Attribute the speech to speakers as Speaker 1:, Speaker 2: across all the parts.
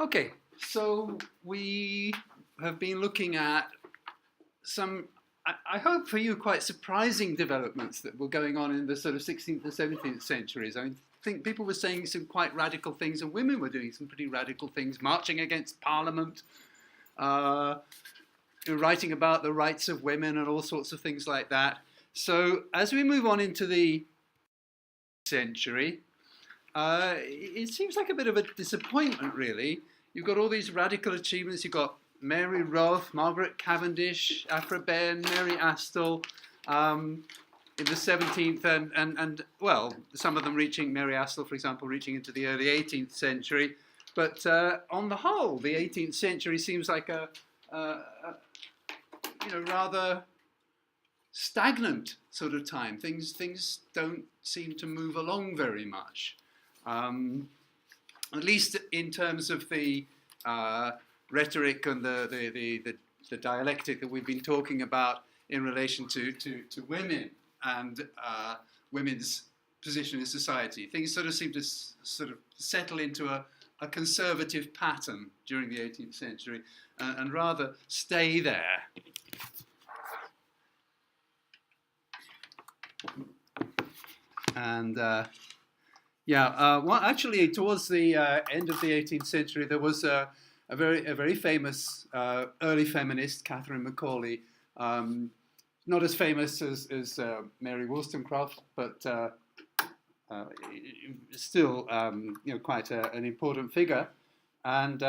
Speaker 1: Okay, so we have been looking at some, I hope for you, quite surprising developments that were going on in the sort of 16th and 17th centuries. I think people were saying some quite radical things, and women were doing some pretty radical things, marching against Parliament, writing about the rights of women and all sorts of things like that. So as we move on into the century, it seems like a bit of a disappointment, really. You've got all these radical achievements. You've got Mary Roth, Margaret Cavendish, Aphra Behn, Mary Astle in the 17th and well, some of them reaching, Mary Astle, for example, reaching into the early 18th century. But on the whole, the 18th century seems like a rather stagnant sort of time. Things don't seem to move along very much. At least in terms of the rhetoric and the dialectic that we've been talking about in relation to women and women's position in society. Things sort of seem to sort of settle into a conservative pattern during the 18th century and rather stay there. And well, actually, towards the end of the 18th century, there was a very famous early feminist, Catherine Macaulay, not as famous as Mary Wollstonecraft, but still, quite an important figure. And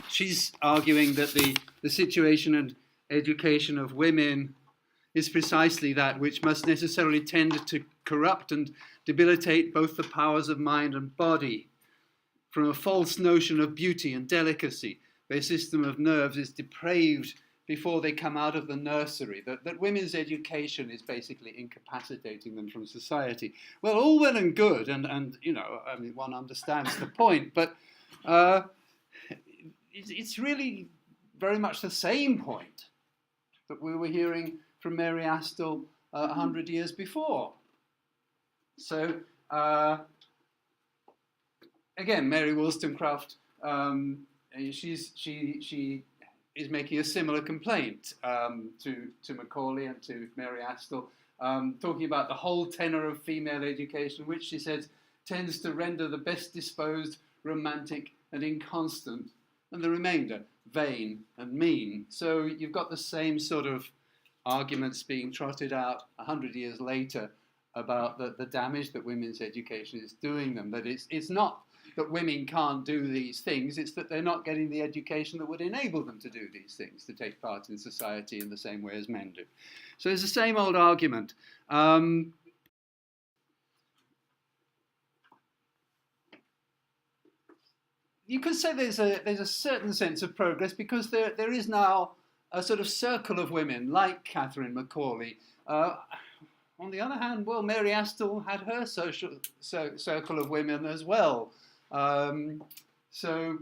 Speaker 1: she's arguing that the situation and education of women is precisely that which must necessarily tend to corrupt and debilitate both the powers of mind and body. From a false notion of beauty and delicacy, their system of nerves is depraved before they come out of the nursery, that women's education is basically incapacitating them from society. Well, all well and good, and I mean, one understands the point, but it's really very much the same point that we were hearing from Mary Astle 100 years before. So again, Mary Wollstonecraft, she is making a similar complaint to Macaulay and to Mary Astle, talking about the whole tenor of female education, which she says tends to render the best disposed romantic and inconstant, and the remainder vain and mean. So you've got the same sort of arguments being trotted out 100 years later about the damage that women's education is doing them. That it's not that women can't do these things, it's that they're not getting the education that would enable them to do these things, to take part in society in the same way as men do. So it's the same old argument. You could say there's a certain sense of progress because there is now a sort of circle of women like Catherine Macaulay. On the other hand, well, Mary Astle had her circle of women as well. So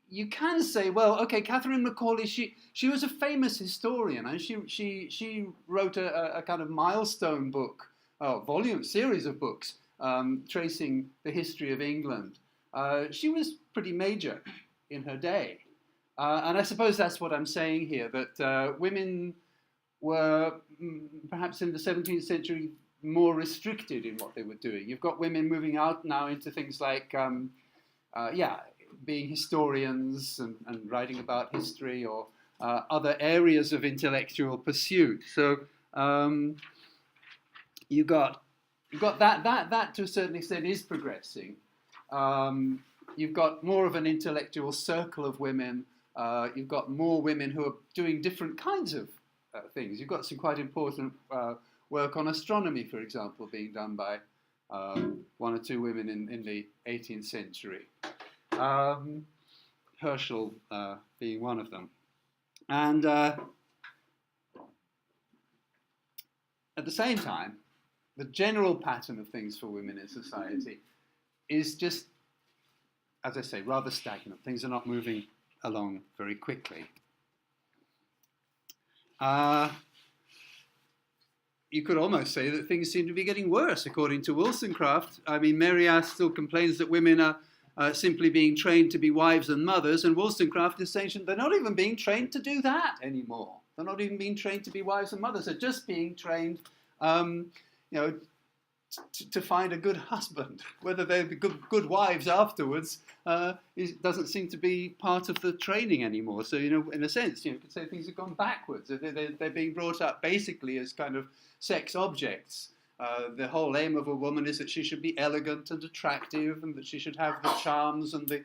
Speaker 1: you can say, well, okay, Catherine Macaulay, she was a famous historian, and she wrote a kind of milestone book, series of books, tracing the history of England. She was pretty major in her day. And I suppose that's what I'm saying here, that women were perhaps in the 17th century more restricted in what they were doing. You've got women moving out now into things like, being historians and writing about history or other areas of intellectual pursuit. So you've got that to a certain extent is progressing. You've got more of an intellectual circle of women. You've got more women who are doing different kinds of things. You've got some quite important work on astronomy, for example, being done by one or two women in the 18th century. Herschel being one of them. And at the same time, the general pattern of things for women in society is just, as I say, rather stagnant. Things are not moving along very quickly. you could almost say that things seem to be getting worse, according to Wollstonecraft. I mean, Mary Astle complains that women are simply being trained to be wives and mothers, and Wollstonecraft is saying they're not even being trained to do that anymore. They're not even being trained to be wives and mothers. They're just being trained, to find a good husband. Whether they'll be good wives afterwards doesn't seem to be part of the training anymore. So, in a sense, you could say things have gone backwards. They're being brought up basically as kind of sex objects. The whole aim of a woman is that she should be elegant and attractive, and that she should have the charms and the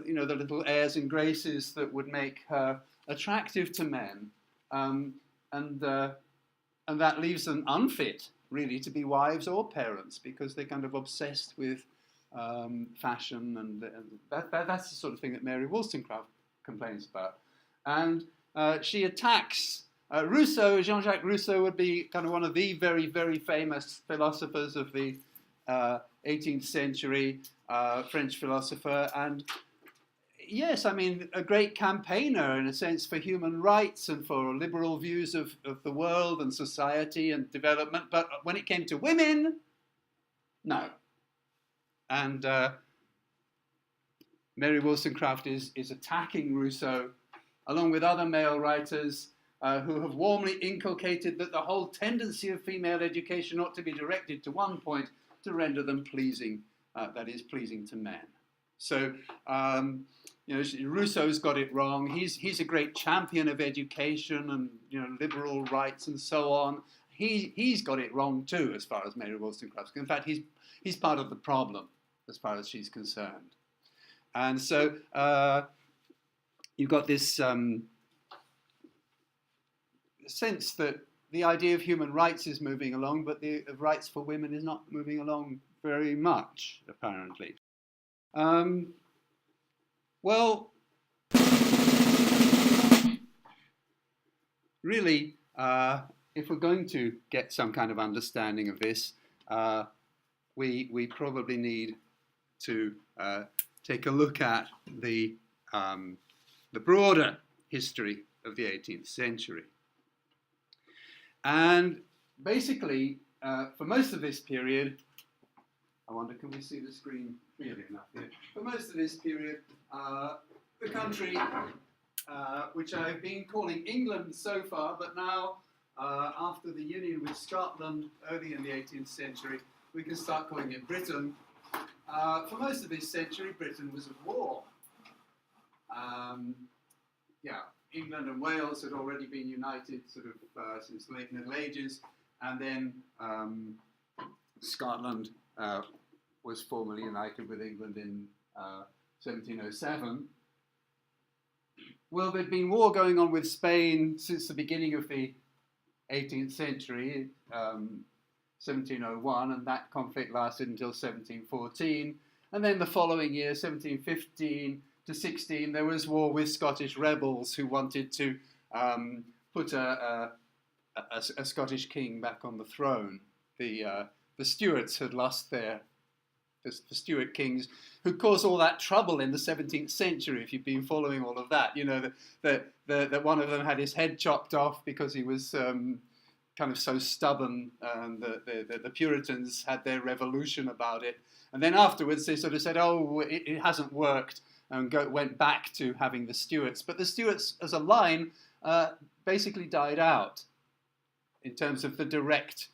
Speaker 1: little airs and graces that would make her attractive to men, and that leaves them unfit, really, to be wives or parents, because they're kind of obsessed with fashion, and that's the sort of thing that Mary Wollstonecraft complains about. And she attacks Rousseau. Jean-Jacques Rousseau would be kind of one of the very, very famous philosophers of the 18th century, French philosopher, and yes, I mean, a great campaigner, in a sense, for human rights and for liberal views of the world and society and development. But when it came to women, no. And Mary Wollstonecraft is attacking Rousseau, along with other male writers who have warmly inculcated that the whole tendency of female education ought to be directed to one point, to render them pleasing, that is, pleasing to men. So, Rousseau's got it wrong. He's a great champion of education and liberal rights and so on. He's got it wrong too, as far as Mary Wollstonecraft's concerned. In fact, he's part of the problem as far as she's concerned. And so you've got this sense that the idea of human rights is moving along, but the rights for women is not moving along very much, apparently. Well, really, if we're going to get some kind of understanding of this, we probably need to take a look at the broader history of the 18th century. And basically, for most of this period, I wonder, can we see the screen clearly enough here? For most of this period, the country, which I've been calling England so far, but now, after the union with Scotland early in the 18th century, we can start calling it Britain. For most of this century, Britain was at war. England and Wales had already been united sort of since the late Middle Ages, and then Scotland was formally united with England in 1707. Well, there'd been war going on with Spain since the beginning of the 18th century, 1701, and that conflict lasted until 1714. And then the following year, 1715 to 16, there was war with Scottish rebels who wanted to put a Scottish king back on the throne. The Stuarts had lost the Stuart kings, who caused all that trouble in the 17th century. If you've been following all of that, that one of them had his head chopped off because he was kind of so stubborn, and the Puritans had their revolution about it. And then afterwards they sort of said, oh, it hasn't worked, and went back to having the Stuarts. But the Stuarts as a line basically died out in terms of the direct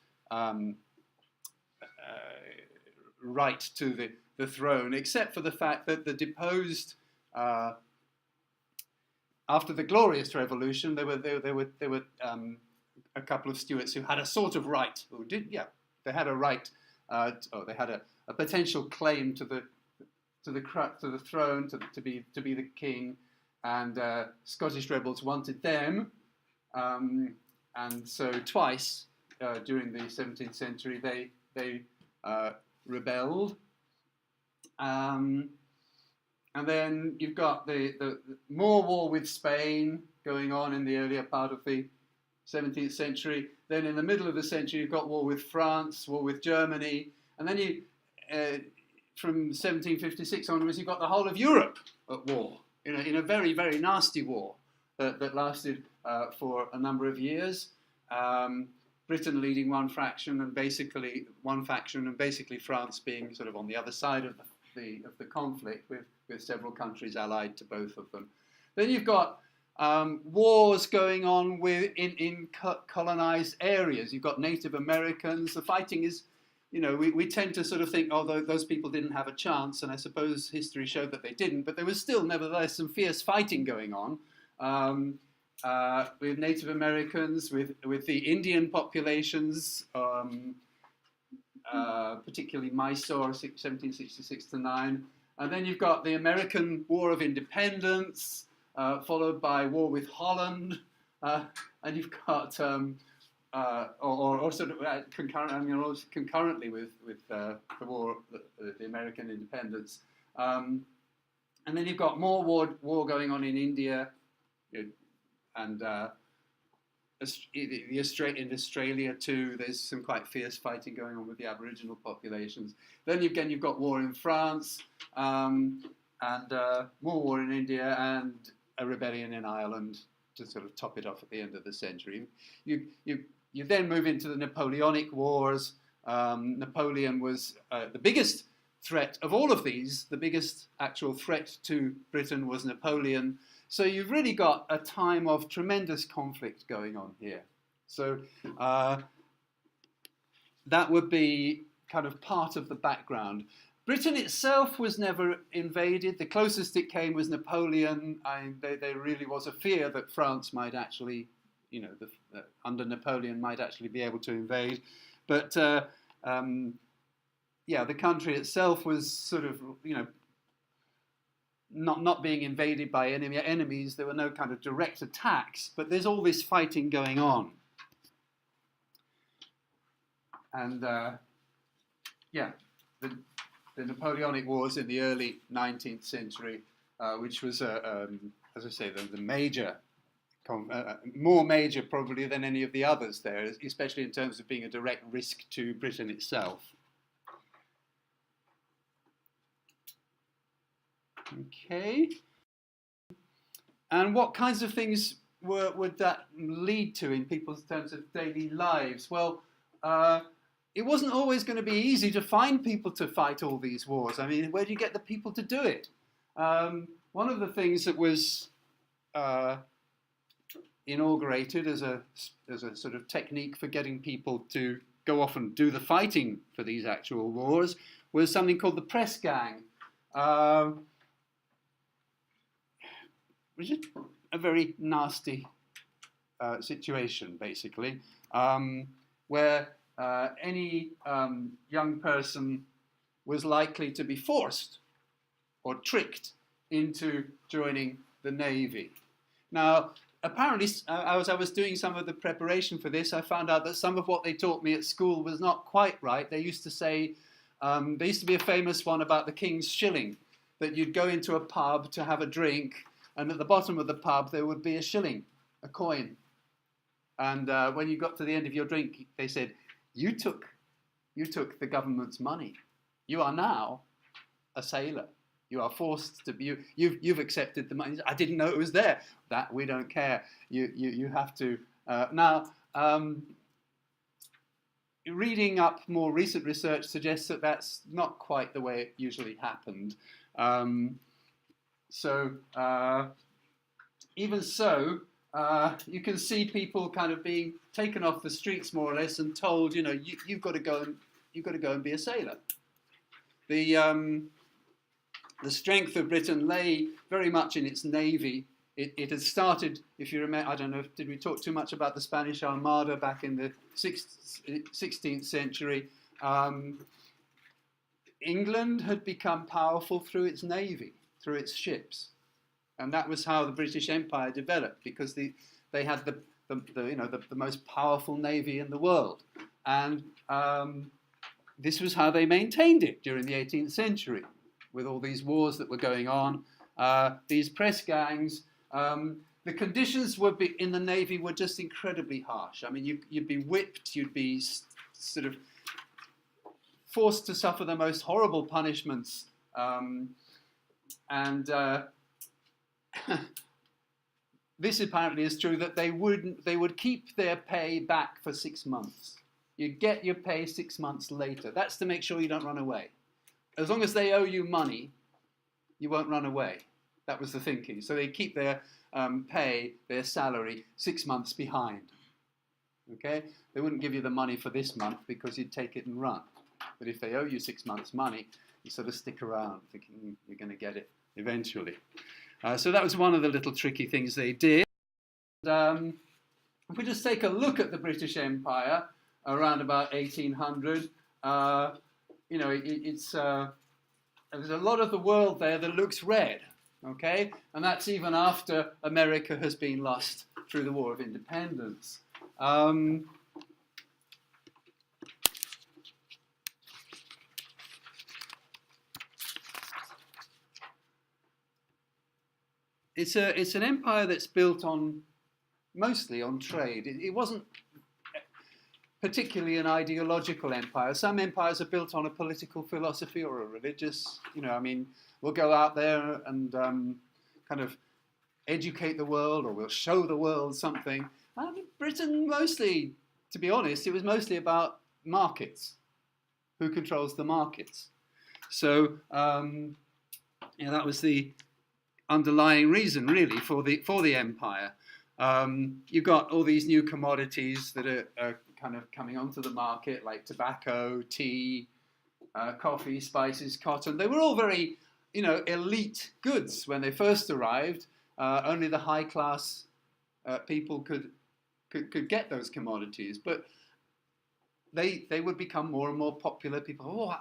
Speaker 1: right to the throne, except for the fact that the deposed, after the Glorious Revolution, there were a couple of Stuarts who had a sort of right, they had a right, they had a potential claim to the throne, to be the king, and Scottish rebels wanted them, and so twice during the 17th century they rebelled, and then you've got the more war with Spain going on in the earlier part of the 17th century. Then in the middle of the century you've got war with France, war with Germany, and then you from 1756 onwards you've got the whole of Europe at war, in a very, very nasty war that lasted for a number of years. Britain leading one faction and basically France being sort of on the other side of the conflict, with several countries allied to both of them. Then you've got wars going on in colonized areas. You've got Native Americans. The fighting is, we tend to sort of think, oh, those people didn't have a chance, and I suppose history showed that they didn't, but there was still nevertheless some fierce fighting going on. With Native Americans, with the Indian populations, particularly Mysore, 1766 to 9. And then you've got the American War of Independence, followed by war with Holland, and you've got, or sort of concurrently with the war, the American independence. And then you've got more war going on in India, and in Australia too. There's some quite fierce fighting going on with the Aboriginal populations. Then again, you've got war in France, and more war in India, and a rebellion in Ireland to sort of top it off at the end of the century. You then move into the Napoleonic Wars. Napoleon was the biggest threat of all of these. The biggest actual threat to Britain was Napoleon. So you've really got a time of tremendous conflict going on here. So that would be kind of part of the background. Britain itself was never invaded. The closest it came was Napoleon. There really was a fear that France might actually, under Napoleon, might actually be able to invade. But the country itself was sort of, not being invaded by enemies. There were no kind of direct attacks, but there's all this fighting going on. And the Napoleonic Wars in the early 19th century, which was, as I say, the major, more major probably than any of the others there, especially in terms of being a direct risk to Britain itself. Okay. And what kinds of things would that lead to in people's terms of daily lives? Well, it wasn't always going to be easy to find people to fight all these wars. I mean, where do you get the people to do it? One of the things that was inaugurated as a sort of technique for getting people to go off and do the fighting for these actual wars was something called the press gang. Which is a very nasty situation, basically, where any young person was likely to be forced or tricked into joining the Navy. Now, apparently, as I was doing some of the preparation for this, I found out that some of what they taught me at school was not quite right. They used to say, there used to be a famous one about the King's shilling, that you'd go into a pub to have a drink, and at the bottom of the pub there would be a shilling, a coin. And when you got to the end of your drink, they said, you took the government's money. You are now a sailor. You are forced to be, you've accepted the money. I didn't know it was there. That we don't care. You have to. Now, reading up more recent research suggests that that's not quite the way it usually happened. Even so, you can see people kind of being taken off the streets more or less and told, you've got to go and be a sailor. The strength of Britain lay very much in its navy. It had started, if you remember, I don't know, did we talk too much about the Spanish Armada back in the 16th century? England had become powerful through its navy, through its ships. And that was how the British Empire developed, because they had the most powerful navy in the world. And this was how they maintained it during the 18th century, with all these wars that were going on, these press gangs. The conditions in the navy were just incredibly harsh. I mean, you'd be whipped, you'd be sort of forced to suffer the most horrible punishments, this apparently is true, that they would keep their pay back for 6 months. You get your pay 6 months later. That's to make sure you don't run away. As long as they owe you money, you won't run away. That was the thinking. So they keep their pay, their salary, 6 months behind. Okay? They wouldn't give you the money for this month because you'd take it and run. But if they owe you 6 months' money, you sort of stick around thinking you're going to get it eventually. So that was one of the little tricky things they did. If we just take a look at the British Empire around about 1800, you know, there's a lot of the world there that looks red, okay? And that's even after America has been lost through the War of Independence. It's an empire that's built on, mostly on trade. It wasn't particularly an ideological empire. Some empires are built on a political philosophy or a religious, you know, I mean, we'll go out there and kind of educate the world, or we'll show the world something. Britain mostly, to be honest, it was mostly about markets. Who controls the markets? So, yeah, that was the underlying reason, really, for the empire. You've got all these new commodities that are kind of coming onto the market, like tobacco, tea, coffee, spices, cotton. They were all very, you know, elite goods when they first arrived. Only the high class people could get those commodities, but they would become more and more popular. People, oh,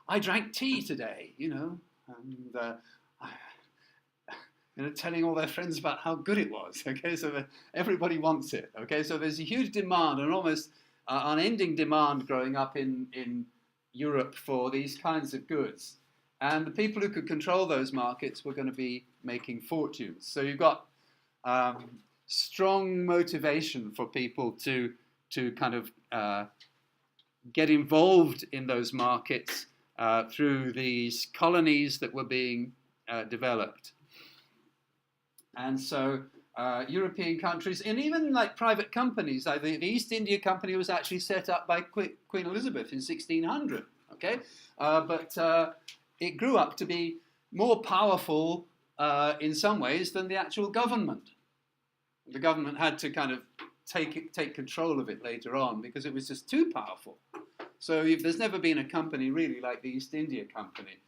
Speaker 1: I drank tea today, you know, and you know, telling all their friends about how good it was. Okay, so everybody wants it. Okay, so there's a huge demand, and almost unending demand growing up in Europe for these kinds of goods. And the people who could control those markets were going to be making fortunes. So you've got strong motivation for people to kind of get involved in those markets through these colonies that were being developed. And so European countries, and even like private companies, like the East India Company was actually set up by Queen Elizabeth in 1600, okay? But it grew up to be more powerful in some ways than the actual government. The government had to kind of take control of it later on because it was just too powerful. So there's never been a company really like the East India Company.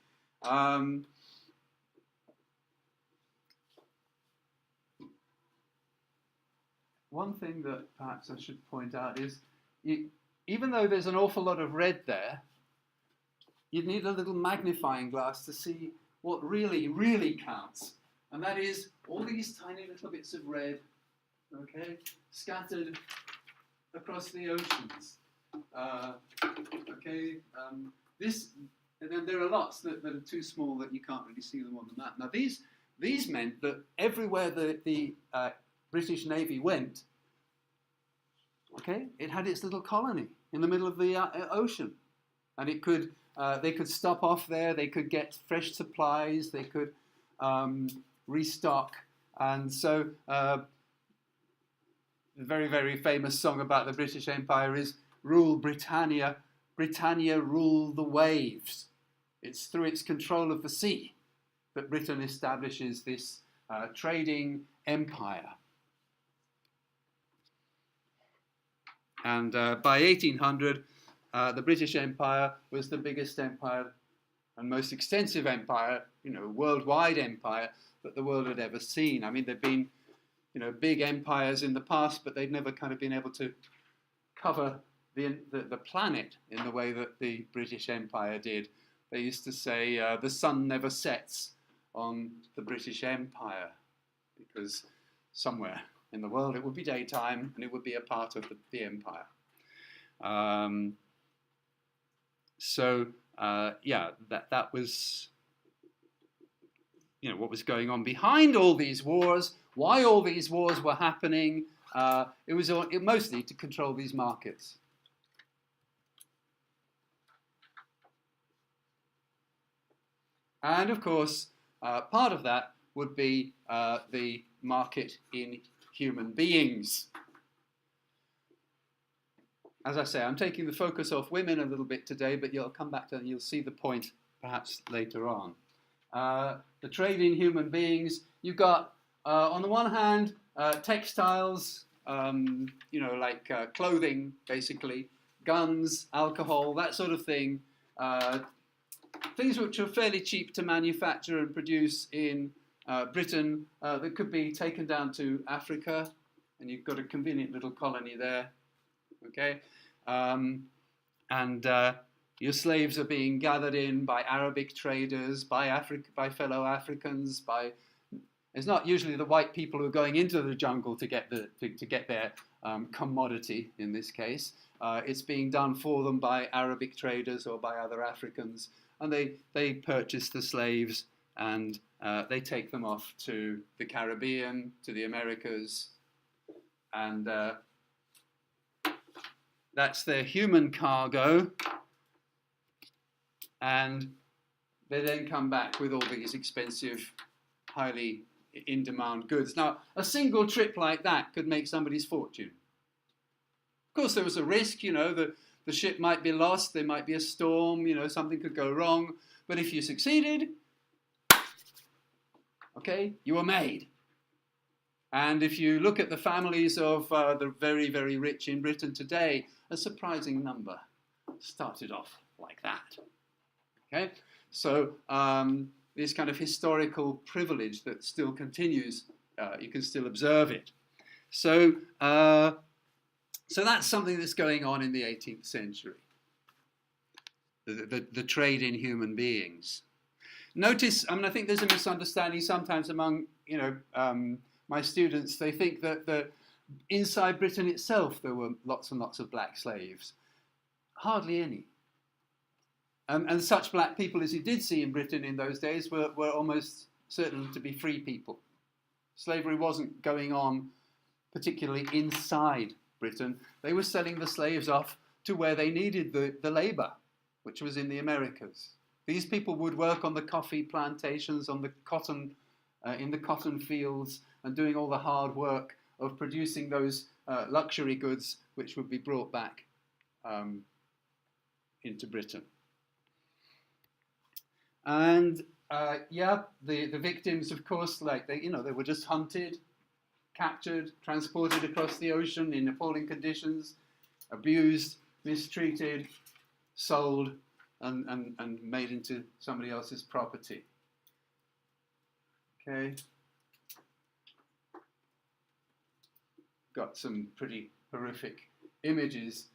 Speaker 1: One thing that perhaps I should point out is, even though there's an awful lot of red there, you need a little magnifying glass to see what really, really counts. And that is all these tiny little bits of red, okay, scattered across the oceans. And then there are lots that are too small that you can't really see them on the map. Now these meant that everywhere the British Navy went, okay, it had its little colony in the middle of the ocean, and it could they could stop off there, they could get fresh supplies, they could restock, and so the very, very famous song about the British Empire is "Rule Britannia, Britannia rule the waves." It's through its control of the sea that Britain establishes this trading empire. And by 1800, the British Empire was the biggest empire and most extensive empire, you know, worldwide empire that the world had ever seen. I mean, there'd been, you know, big empires in the past, but they'd never kind of been able to cover the planet in the way that the British Empire did. They used to say the sun never sets on the British Empire because somewhere in the world it would be daytime and it would be a part of the empire. Yeah, that was, you know, what was going on behind all these wars, why all these wars were happening. It was mostly to control these markets. And of course, part of that would be the market in human beings. As I say, I'm taking the focus off women a little bit today, but you'll come back to and you'll see the point perhaps later on. The trade in human beings, you've got, on the one hand, textiles, like clothing, basically, guns, alcohol, that sort of thing. Things which are fairly cheap to manufacture and produce in Britain that could be taken down to Africa, and you've got a convenient little colony there. Okay, your slaves are being gathered in by Arabic traders, by fellow Africans. It's not usually the white people who are going into the jungle to get their commodity. In this case, it's being done for them by Arabic traders or by other Africans, and they purchase the slaves and they take them off to the Caribbean, to the Americas, and that's their human cargo, and they then come back with all these expensive, highly in-demand goods. Now, a single trip like that could make somebody's fortune. Of course, there was a risk, the ship might be lost, there might be a storm, something could go wrong, but if you succeeded, okay, you were made. And if you look at the families of the very, very rich in Britain today, a surprising number started off like that. Okay, so this kind of historical privilege that still continues, you can still observe it. So that's something that's going on in the 18th century, the trade in human beings. Notice, I think there's a misunderstanding sometimes among, my students. They think that inside Britain itself there were lots and lots of black slaves. Hardly any. And such black people as you did see in Britain in those days were almost certain to be free people. Slavery wasn't going on particularly inside Britain. They were selling the slaves off to where they needed the labour, which was in the Americas. These people would work on the coffee plantations, on the cotton, in the cotton fields, and doing all the hard work of producing those luxury goods which would be brought back into Britain. And the victims, of course, they were just hunted, captured, transported across the ocean in appalling conditions, abused, mistreated, sold, and made into somebody else's property. Okay. Got some pretty horrific images.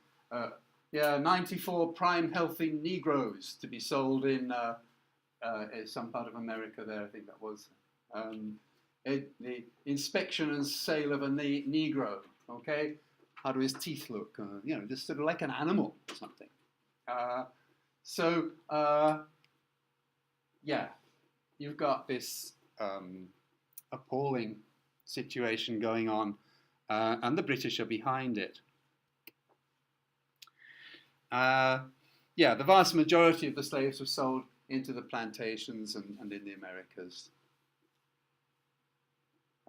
Speaker 1: 94 prime healthy Negroes to be sold in some part of America there, I think that was. The inspection and sale of a Negro, okay? How do his teeth look? Just sort of like an animal or something. You've got this appalling situation going on, and the British are behind it. The vast majority of the slaves were sold into the plantations and in the Americas.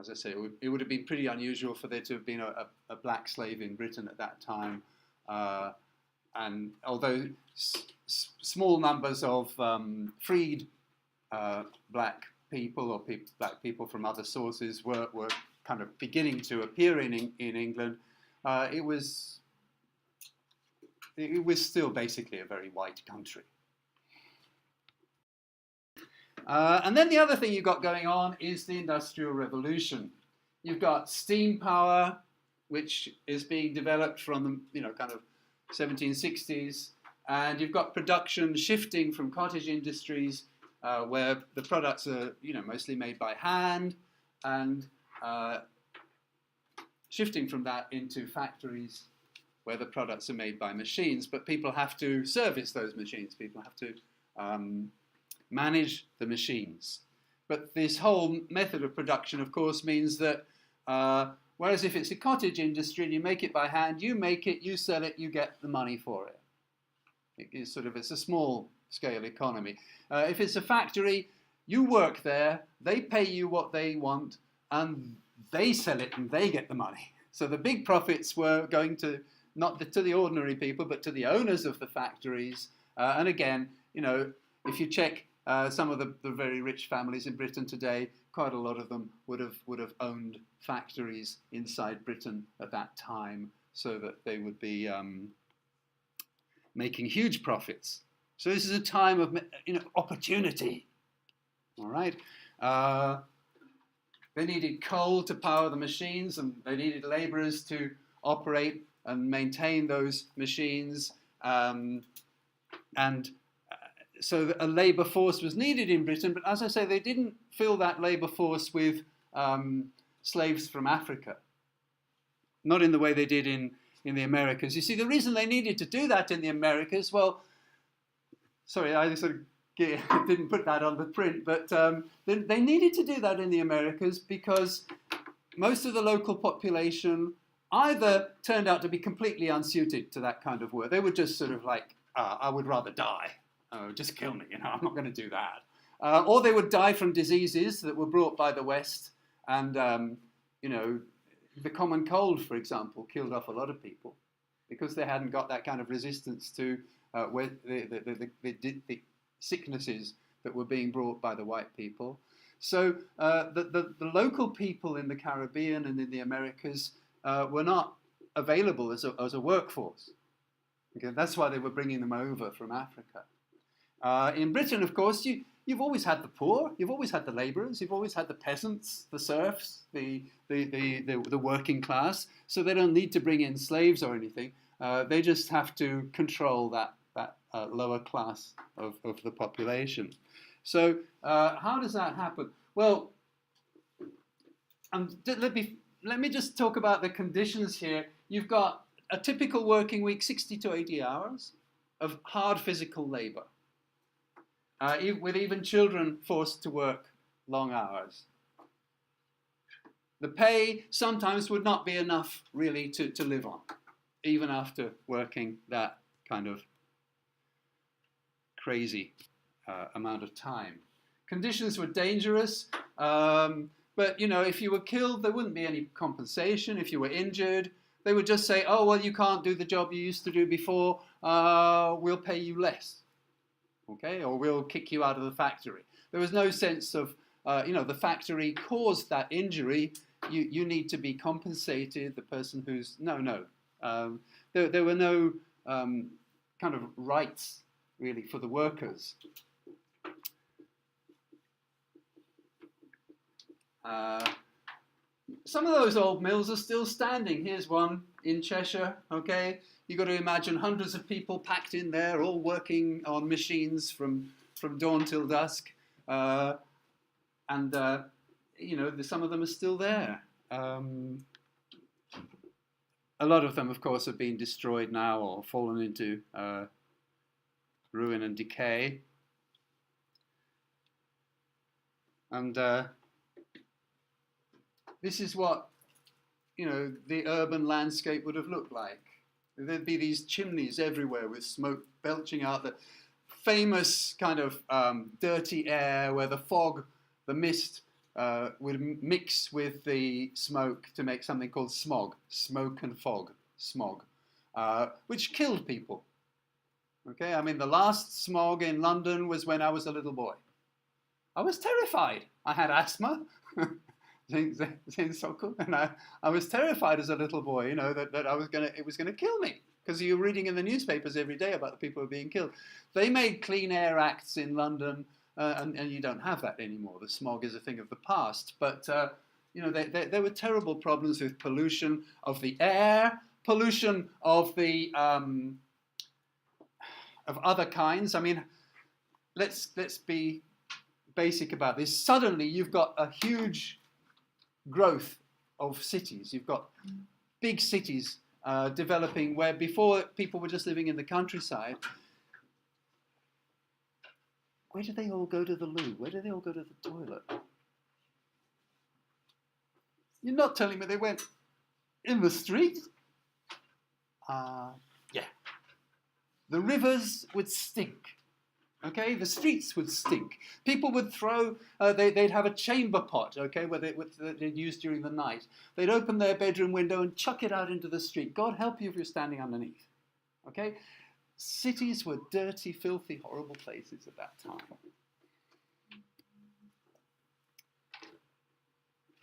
Speaker 1: As I say, it would have been pretty unusual for there to have been a black slave in Britain at that time. And although small numbers of freed black people or black people from other sources were kind of beginning to appear in England, it was still basically a very white country. And then the other thing you've got going on is the Industrial Revolution. You've got steam power, which is being developed from the kind of 1760s, and you've got production shifting from cottage industries where the products are mostly made by hand, and shifting from that into factories where the products are made by machines, but people have to service those machines. People have to manage the machines. But this whole method of production, of course, means that whereas if it's a cottage industry and you make it by hand, you make it, you sell it, you get the money for it. It's a small scale economy. If it's a factory, you work there, they pay you what they want, and they sell it and they get the money. So the big profits were going to not to the ordinary people, but to the owners of the factories. And again, if you check some of the very rich families in Britain today, quite a lot of them would have owned factories inside Britain at that time, so that they would be making huge profits. So this is a time of opportunity. All right. They needed coal to power the machines, and they needed labourers to operate and maintain those machines. So a labour force was needed in Britain, but as I say, they didn't fill that labour force with slaves from Africa. Not in the way they did in the Americas. You see, the reason they needed to do that in the Americas, well, sorry, I sort of didn't put that on the print, but they needed to do that in the Americas because most of the local population either turned out to be completely unsuited to that kind of work. They were just sort of like, I would rather die. Oh, just kill me, I'm not going to do that. Or they would die from diseases that were brought by the West. And, the common cold, for example, killed off a lot of people because they hadn't got that kind of resistance to the sicknesses that were being brought by the white people. So the local people in the Caribbean and in the Americas were not available as a workforce. Okay, that's why they were bringing them over from Africa. In Britain, of course, you've always had the poor, you've always had the labourers, you've always had the peasants, the serfs, the working class. So they don't need to bring in slaves or anything. They just have to control that lower class of the population. So how does that happen? Well, let me just talk about the conditions here. You've got a typical working week, 60 to 80 hours of hard physical labour, with even children forced to work long hours. The pay sometimes would not be enough really to live on, even after working that kind of crazy amount of time. Conditions were dangerous, but if you were killed, there wouldn't be any compensation. If you were injured, they would just say, oh, well, you can't do the job you used to do before, we'll pay you less, okay, or we'll kick you out of the factory. There was no sense of, the factory caused that injury, you need to be compensated, the person who's, no. There were no kind of rights, really, for the workers. Some of those old mills are still standing. Here's one in Cheshire, okay? You've got to imagine hundreds of people packed in there, all working on machines from dawn till dusk. Some of them are still there. A lot of them, of course, have been destroyed now or fallen into ruin and decay. And this is what, the urban landscape would have looked like. There'd be these chimneys everywhere with smoke belching out, the famous kind of dirty air where the mist would mix with the smoke to make something called smog, smoke and fog, smog, which killed people. Okay, I mean, the last smog in London was when I was a little boy. I was terrified. I had asthma. And I was terrified as a little boy, that it was gonna kill me, because you were reading in the newspapers every day about the people who were being killed. They made Clean Air Acts in London, and you don't have that anymore. The smog is a thing of the past. But there were terrible problems with pollution of the air, pollution of the of other kinds. I mean, let's be basic about this. Suddenly, you've got a huge growth of cities. You've got big cities developing where before people were just living in the countryside. Where do they all go to the loo? Where do they all go to the toilet? You're not telling me they went in the street? Yeah. The rivers would stink. Okay, the streets would stink. People would throw, they'd have a chamber pot, okay, that they'd use during the night. They'd open their bedroom window and chuck it out into the street. God help you if you're standing underneath. Okay? Cities were dirty, filthy, horrible places at that time.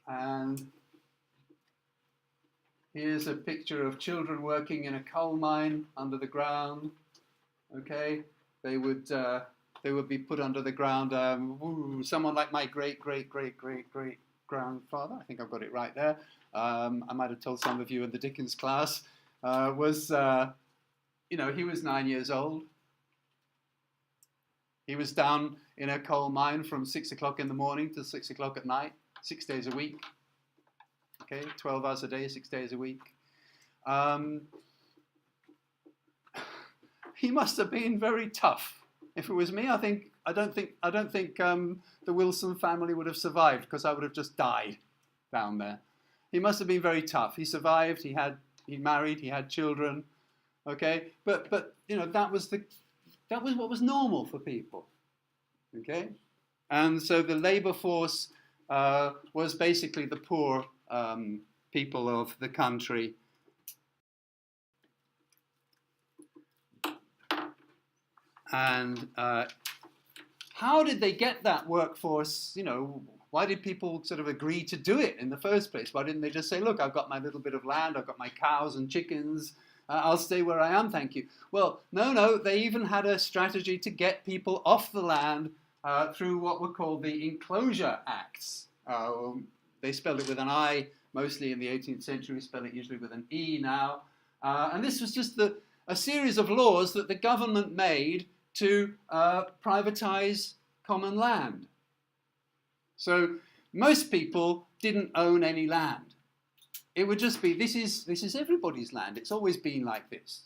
Speaker 1: And here's a picture of children working in a coal mine under the ground. Okay? They would be put under the ground. Someone like my great-great-great-great-great-grandfather, I think I've got it right there. I might have told some of you in the Dickens class, was, he was 9 years old. He was down in a coal mine from 6 o'clock in the morning to 6 o'clock at night, 6 days a week. Okay, 12 hours a day, 6 days a week. He must have been very tough. If it was me, I don't think the Wilson family would have survived, because I would have just died down there. He must have been very tough. He survived. He married. He had children. Okay, but that was what was normal for people. Okay, and so the labor force was basically the poor people of the country. And how did they get that workforce? Why did people sort of agree to do it in the first place? Why didn't they just say, look, I've got my little bit of land, I've got my cows and chickens, I'll stay where I am, thank you. Well, no, they even had a strategy to get people off the land through what were called the Enclosure Acts. They spelled it with an I, mostly in the 18th century, spell it usually with an E now. And this was just a series of laws that the government made to privatize common land. So most people didn't own any land. It would just be, this is everybody's land. It's always been like this.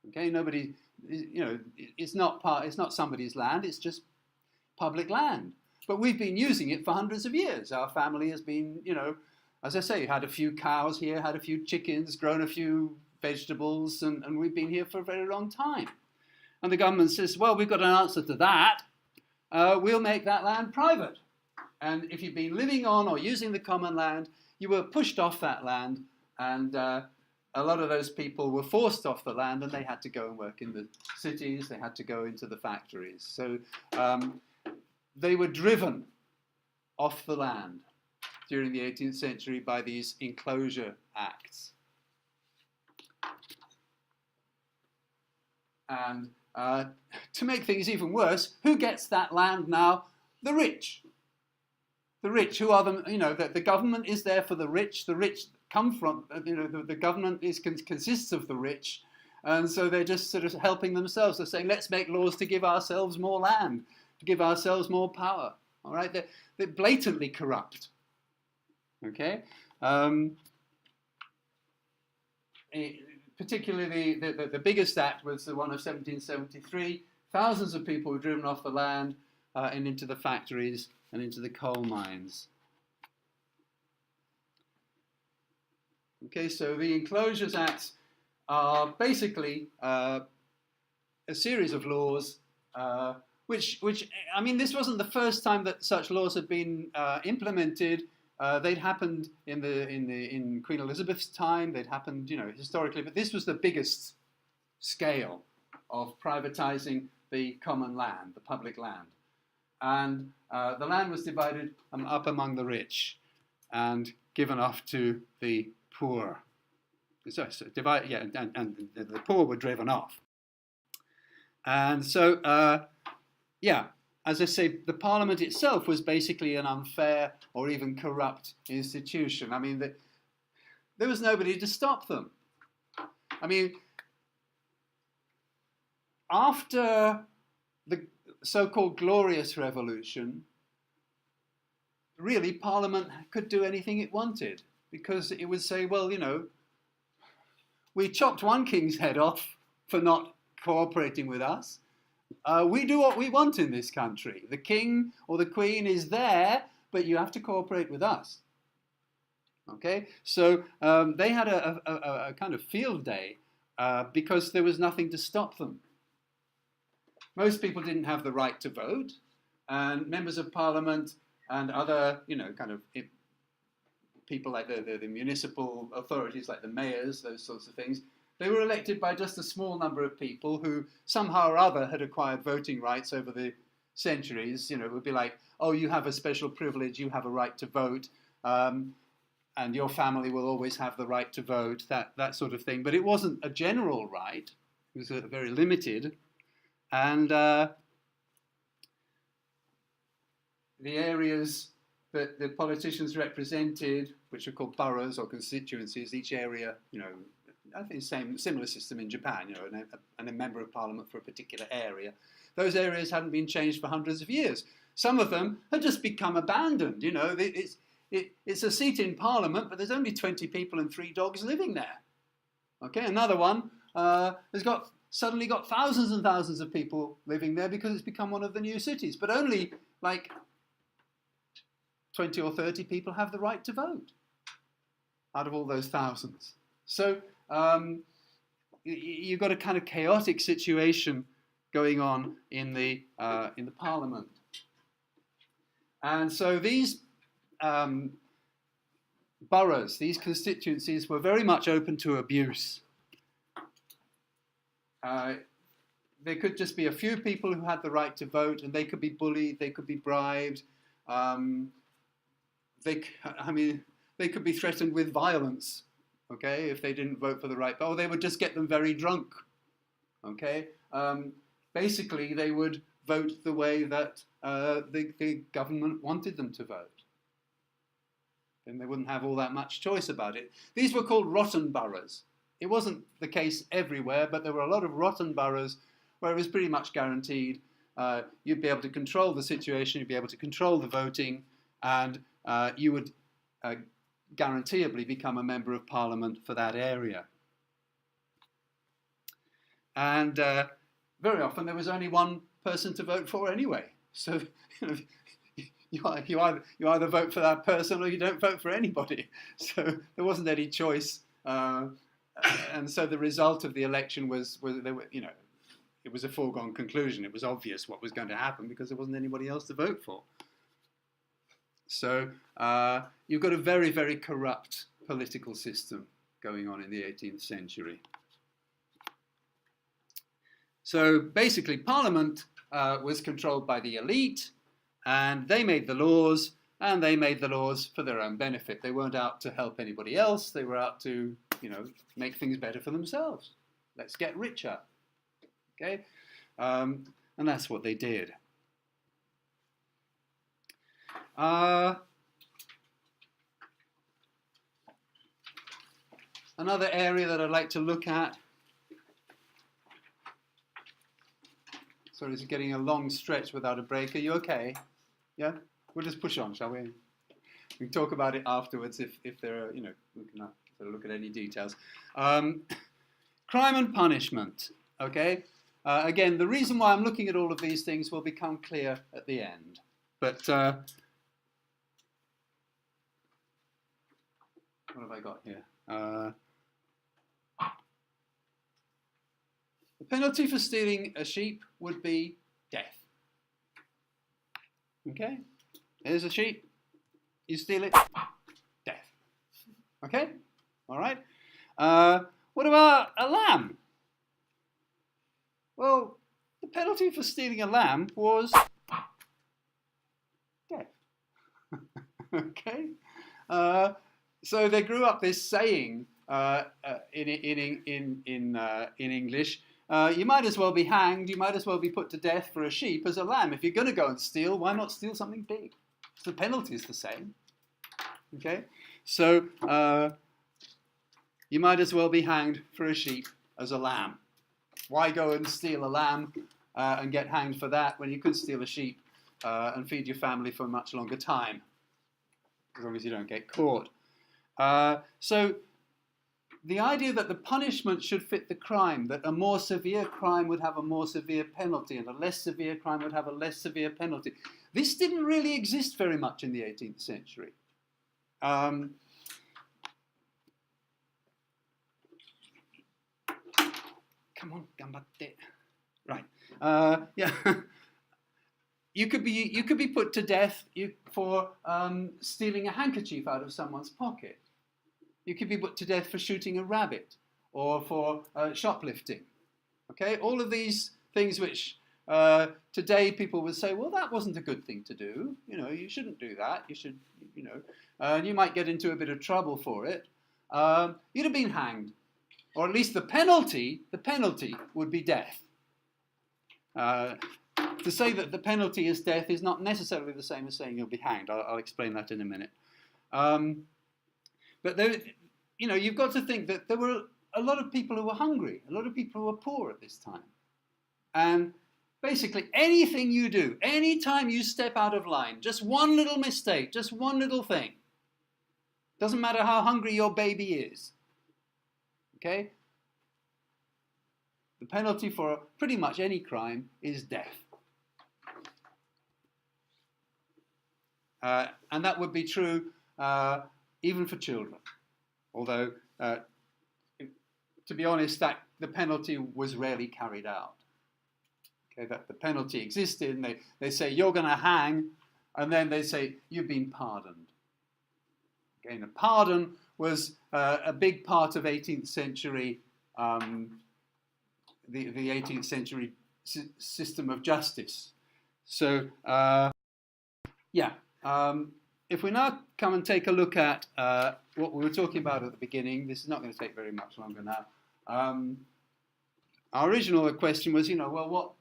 Speaker 1: Okay, nobody, it's not somebody's land. It's just public land. But we've been using it for hundreds of years. Our family has been, as I say, had a few cows here, had a few chickens, grown a few vegetables, and we've been here for a very long time. And the government says, well, we've got an answer to that. We'll make that land private. And if you've been living on or using the common land, you were pushed off that land, and a lot of those people were forced off the land, and they had to go and work in the cities, they had to go into the factories. So they were driven off the land during the 18th century by these Enclosure Acts. And to make things even worse, who gets that land now? The rich. The rich, who are the government is there for the rich. The rich come from, the government consists of the rich. And so they're just sort of helping themselves. They're saying, let's make laws to give ourselves more land, to give ourselves more power. All right, they're blatantly corrupt. Okay, particularly the biggest act was the one of 1773. Thousands of people were driven off the land and into the factories and into the coal mines. Okay, so the Enclosures Acts are basically a series of laws which I mean, this wasn't the first time that such laws had been implemented. They'd happened in Queen Elizabeth's time. They'd happened, historically, but this was the biggest scale of privatizing the common land, the public land. And the land was divided up among the rich and given off to the poor. And the poor were driven off. And so, as I say, the Parliament itself was basically an unfair or even corrupt institution. I mean, there was nobody to stop them. I mean, after the so-called Glorious Revolution, really Parliament could do anything it wanted, because it would say, well, we chopped one king's head off for not cooperating with us. We do what we want in this country. The king or the queen is there, but you have to cooperate with us. Okay, so they had a kind of field day because there was nothing to stop them. Most people didn't have the right to vote, and members of parliament and other, kind of people like the municipal authorities, like the mayors, those sorts of things, they were elected by just a small number of people who somehow or other had acquired voting rights over the centuries. It would be like, oh, you have a special privilege, you have a right to vote, and your family will always have the right to vote, that sort of thing. But it wasn't a general right, it was very limited. And the areas that the politicians represented, which are called boroughs or constituencies, each area, I think similar system in Japan, and a member of parliament for a particular area. Those areas hadn't been changed for hundreds of years. Some of them had just become abandoned. It's a seat in parliament, but there's only 20 people and 3 dogs living there. Okay, another one has suddenly got thousands and thousands of people living there because it's become one of the new cities, but only like 20 or 30 people have the right to vote out of all those thousands. So you've got a kind of chaotic situation going on in the parliament. And so these boroughs, these constituencies, were very much open to abuse. There could just be a few people who had the right to vote, and they could be bullied, they could be bribed, they could be threatened with violence, okay, if they didn't vote for the right, or they would just get them very drunk, okay. Basically, they would vote the way that the government wanted them to vote. Then they wouldn't have all that much choice about it. These were called rotten boroughs. It wasn't the case everywhere, but there were a lot of rotten boroughs where it was pretty much guaranteed you'd be able to control the situation, you'd be able to control the voting, and you would guaranteeably become a member of parliament for that area. And very often there was only one person to vote for anyway. So you either vote for that person or you don't vote for anybody. So there wasn't any choice. And so the result of the election was it was a foregone conclusion. It was obvious what was going to happen because there wasn't anybody else to vote for. So you've got a very, very corrupt political system going on in the 18th century. So basically, Parliament was controlled by the elite, and they made the laws, and they made the laws for their own benefit. They weren't out to help anybody else. They were out to, make things better for themselves. Let's get richer. Okay? And that's what they did. Another area that I'd like to look at. Sorry, this is getting a long stretch without a break. Are you okay? Yeah? We'll just push on, shall we? We can talk about it afterwards if there are, we can look at any details. Crime and punishment, okay? Again, the reason why I'm looking at all of these things will become clear at the end. But what have I got here? The penalty for stealing a sheep would be death. Okay? Here's a sheep. You steal it, death. Okay? All right? What about a lamb? Well, the penalty for stealing a lamb was death. Okay? So they grew up this saying in English, you might as well be hanged, you might as well be put to death for a sheep as a lamb. If you're going to go and steal, why not steal something big? The penalty is the same. Okay? So you might as well be hanged for a sheep as a lamb. Why go and steal a lamb and get hanged for that when you could steal a sheep and feed your family for a much longer time, as long as you don't get caught? So the idea that the punishment should fit the crime, that a more severe crime would have a more severe penalty and a less severe crime would have a less severe penalty, this didn't really exist very much in the 18th century. Come on, gambatte. Right. Yeah. You could be put to death for stealing a handkerchief out of someone's pocket. You could be put to death for shooting a rabbit or for shoplifting. Okay, all of these things which today people would say, well, that wasn't a good thing to do. You know, you shouldn't do that. You should, you know, and you might get into a bit of trouble for it. You'd have been hanged, or at least the penalty would be death. To say that the penalty is death is not necessarily the same as saying you'll be hanged. I'll explain that in a minute. But there, you know, you've got to think that there were a lot of people who were hungry, a lot of people who were poor at this time. And basically anything you do, any time you step out of line, just one little mistake, just one little thing, doesn't matter how hungry your baby is, okay? The penalty for pretty much any crime is death. And that would be true even for children. Although, to be honest, that the penalty was rarely carried out. Okay, that the penalty existed, and they say, you're going to hang, and then they say, you've been pardoned. Okay, and a pardon was a big part of 18th century, the 18th century system of justice. So, yeah. If we now come and take a look at what we were talking about at the beginning, this is not going to take very much longer now. Our original question was, you know, well,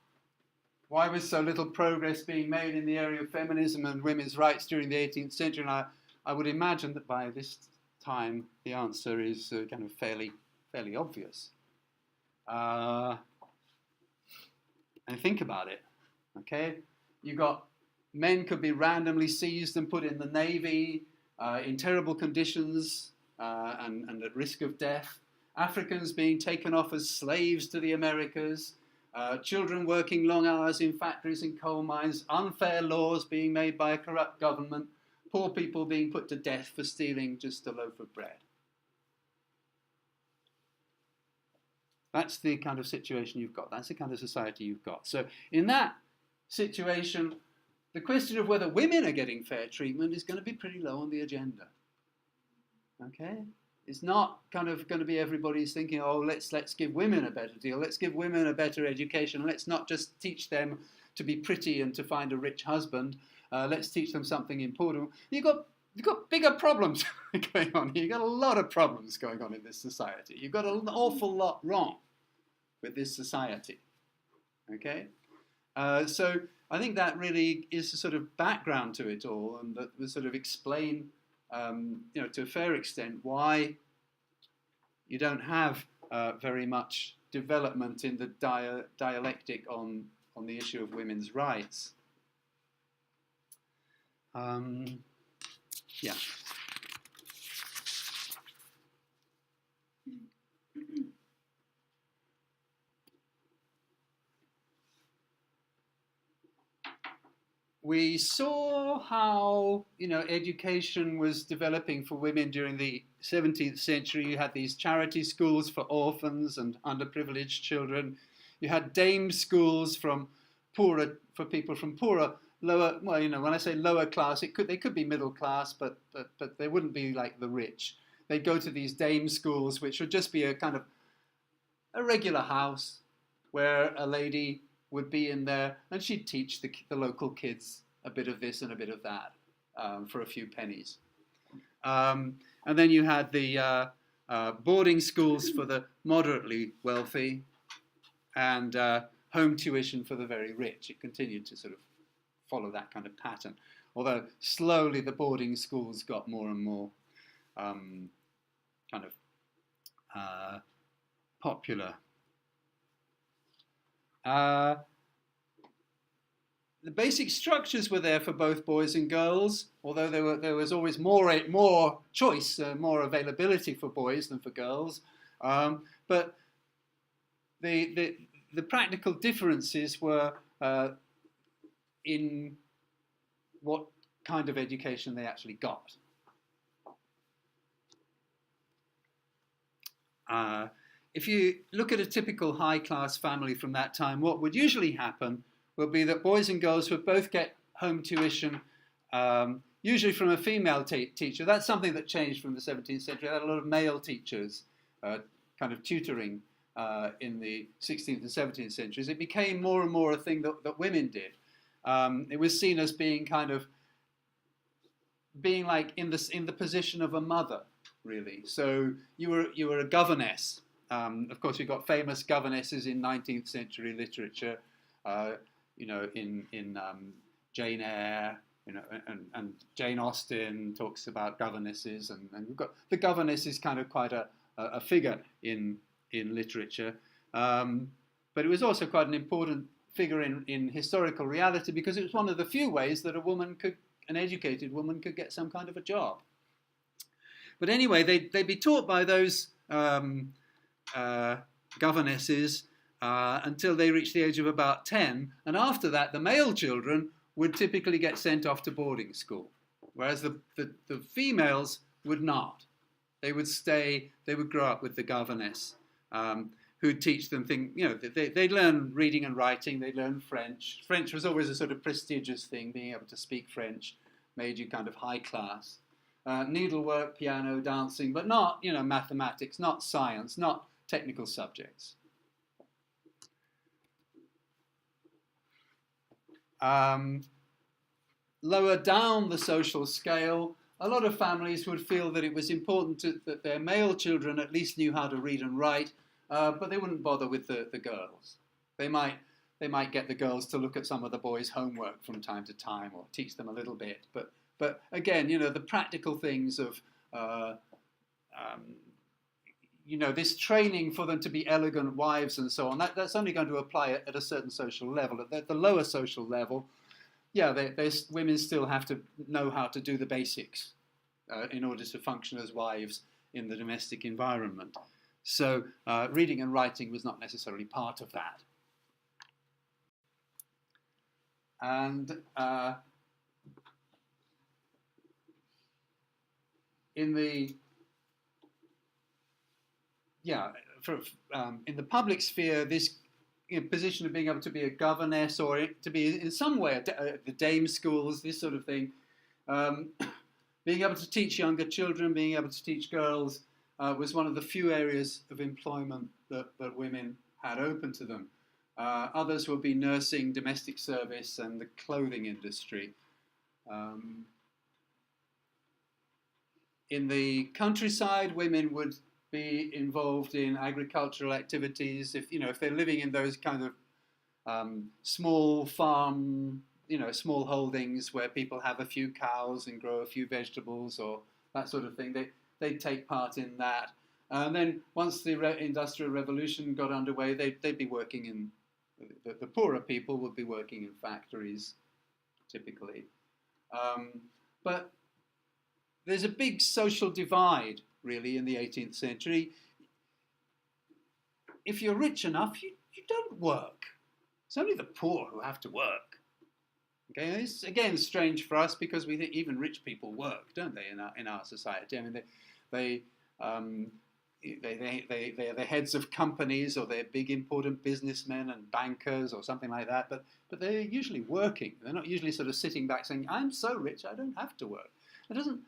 Speaker 1: why was so little progress being made in the area of feminism and women's rights during the 18th century? And I would imagine that by this time the answer is kind of fairly obvious. And think about it, okay? You got men could be randomly seized and put in the Navy in terrible conditions and at risk of death. Africans being taken off as slaves to the Americas. Children working long hours in factories and coal mines. Unfair laws being made by a corrupt government. Poor people being put to death for stealing just a loaf of bread. That's the kind of situation you've got. That's the kind of society you've got. So in that situation, the question of whether women are getting fair treatment is going to be pretty low on the agenda. Okay? It's not kind of going to be everybody's thinking, oh, let's give women a better deal. Let's give women a better education. Let's not just teach them to be pretty and to find a rich husband. Let's teach them something important. You've got bigger problems going on here. You've got a lot of problems going on in this society. You've got an awful lot wrong with this society. Okay? So I think that really is a sort of background to it all, and that will sort of explain, you know, to a fair extent, why you don't have very much development in the dialectic on the issue of women's rights. Yeah. We saw how, you know, education was developing for women during the 17th century. You had these charity schools for orphans and underprivileged children. You had dame schools for people from poorer, lower, well, you know, when I say lower class, they could be middle class, but they wouldn't be like the rich. They'd go to these dame schools, which would just be a kind of a regular house where a lady would be in there, and she'd teach the local kids a bit of this and a bit of that for a few pennies. And then you had the boarding schools for the moderately wealthy, and home tuition for the very rich. It continued to sort of follow that kind of pattern, although slowly the boarding schools got more and more kind of popular. The basic structures were there for both boys and girls, although there was always more choice, more availability for boys than for girls. But the practical differences were in what kind of education they actually got. if you look at a typical high-class family from that time, what would usually happen would be that boys and girls would both get home tuition, usually from a female teacher. That's something that changed from the 17th century. There had a lot of male teachers kind of tutoring in the 16th and 17th centuries. It became more and more a thing that women did. It was seen as being like in the position of a mother, really. So you were a governess. Of course, we've got famous governesses in 19th century literature. In Jane Eyre, and Jane Austen talks about governesses, and we've got the governess is kind of quite a figure in literature, but it was also quite an important figure in historical reality, because it was one of the few ways that an educated woman could get some kind of a job. But anyway, they'd be taught by those governesses until they reached the age of about 10, and after that the male children would typically get sent off to boarding school, whereas the females would not. They would stay, they would grow up with the governess, who'd teach them things, they'd learn reading and writing, they'd learn French. French was always a sort of prestigious thing. Being able to speak French made you kind of high class. Needlework, piano, dancing, but not, mathematics, not science, not technical subjects. Lower down the social scale, a lot of families would feel that it was important that their male children at least knew how to read and write, but they wouldn't bother with the girls. They might get the girls to look at some of the boys' homework from time to time, or teach them a little bit. But again, the practical things of this training for them to be elegant wives and so on, that's only going to apply at a certain social level. At the lower social level, women still have to know how to do the basics in order to function as wives in the domestic environment. So reading and writing was not necessarily part of that. And in the public sphere, this position of being able to be a governess, or to be in some way the dame schools, this sort of thing, being able to teach younger children, being able to teach girls, was one of the few areas of employment that women had open to them. Others would be nursing, domestic service, and the clothing industry. In the countryside, women would be involved in agricultural activities. If they're living in those kind of small farm, small holdings where people have a few cows and grow a few vegetables or that sort of thing, they'd take part in that. And then once the Industrial Revolution got underway, they'd be working in, the poorer people would be working in factories, typically. But there's a big social divide, really, in the 18th century. If you're rich enough, you don't work. It's only the poor who have to work. Okay, and it's again strange for us, because we think even rich people work, don't they, in our society? I mean, they're the heads of companies, or they're big important businessmen and bankers or something like that, but they're usually working. They're not usually sort of sitting back saying, I'm so rich I don't have to work. It doesn't,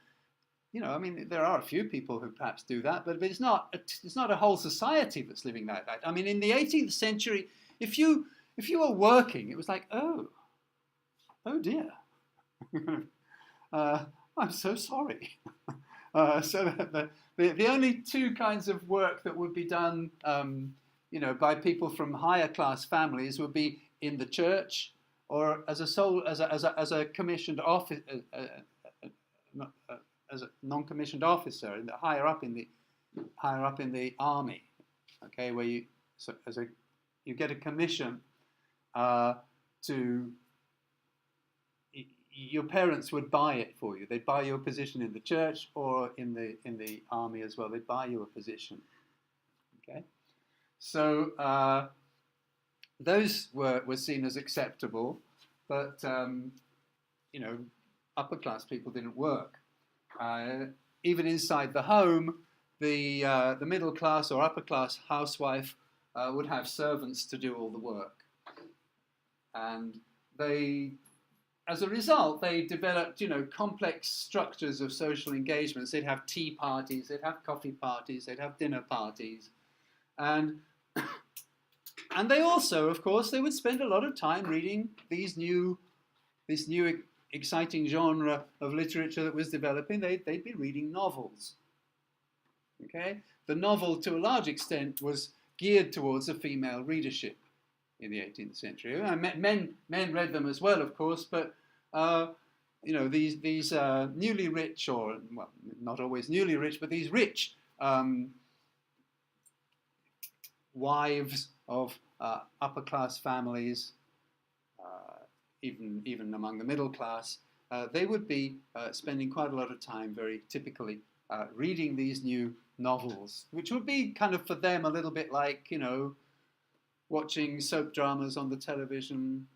Speaker 1: there are a few people who perhaps do that, but it's not a whole society that's living like that. I mean, in the 18th century, if you were working, it was like, oh dear, I'm so sorry. So the only two kinds of work that would be done, by people from higher class families would be in the church, or as a commissioned office, as a non-commissioned officer, higher up in the army. Okay, where you get a commission to. Your parents would buy it for you. They'd buy you a position in the church or in the army as well. They'd buy you a position. Okay, so those were seen as acceptable, but upper class people didn't work. Even inside the home, the middle class or upper class housewife would have servants to do all the work. And as a result, they developed, complex structures of social engagements. They'd have tea parties, they'd have coffee parties, they'd have dinner parties. And they also, of course, they would spend a lot of time reading this new exciting genre of literature that was developing. They'd be reading novels. Okay? The novel, to a large extent, was geared towards a female readership in the 18th century. Men read them as well, of course, but these newly rich, or well, not always newly rich, but these rich wives of upper class families, even among the middle class, they would be spending quite a lot of time, very typically, reading these new novels, which would be kind of for them a little bit like, watching soap dramas on the television,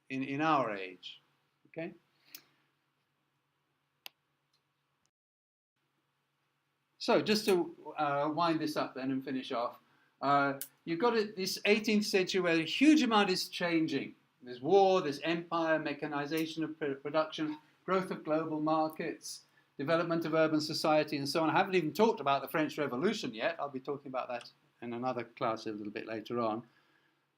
Speaker 1: in our age. Okay. So just to wind this up then and finish off, you've got this 18th century where a huge amount is changing. There's war, there's empire, mechanization of production, growth of global markets, development of urban society, and so on. I haven't even talked about the French Revolution yet. I'll be talking about that in another class a little bit later on.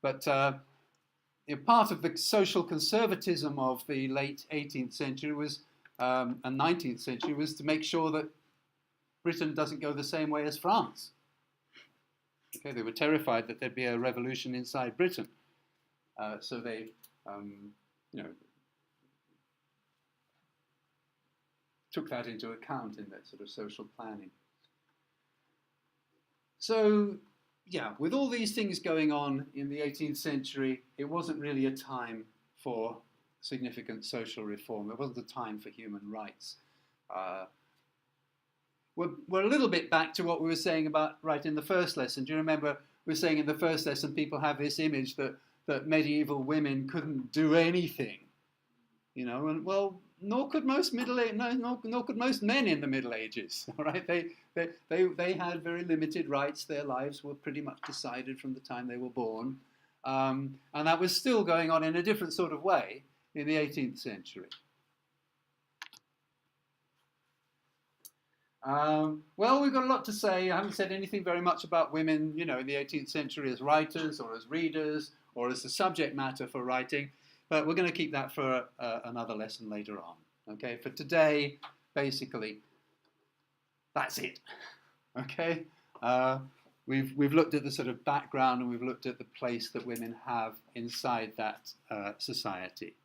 Speaker 1: But part of the social conservatism of the late 18th century was, and 19th century was to make sure that Britain doesn't go the same way as France. Okay, they were terrified that there'd be a revolution inside Britain. So they, took that into account in their sort of social planning. So, yeah, with all these things going on in the 18th century, it wasn't really a time for significant social reform. It wasn't a time for human rights. We're a little bit back to what we were saying about right in the first lesson. Do you remember we were saying in the first lesson people have this image that medieval women couldn't do anything, and well, nor could most nor could most men in the Middle Ages. All right, they had very limited rights. Their lives were pretty much decided from the time they were born, and that was still going on in a different sort of way in the 18th century. Well, we've got a lot to say. I haven't said anything very much about women, in the 18th century as writers or as readers or as the subject matter for writing, but we're going to keep that for another lesson later on. Okay, for today, basically, that's it. Okay, we've looked at the sort of background and we've looked at the place that women have inside that society.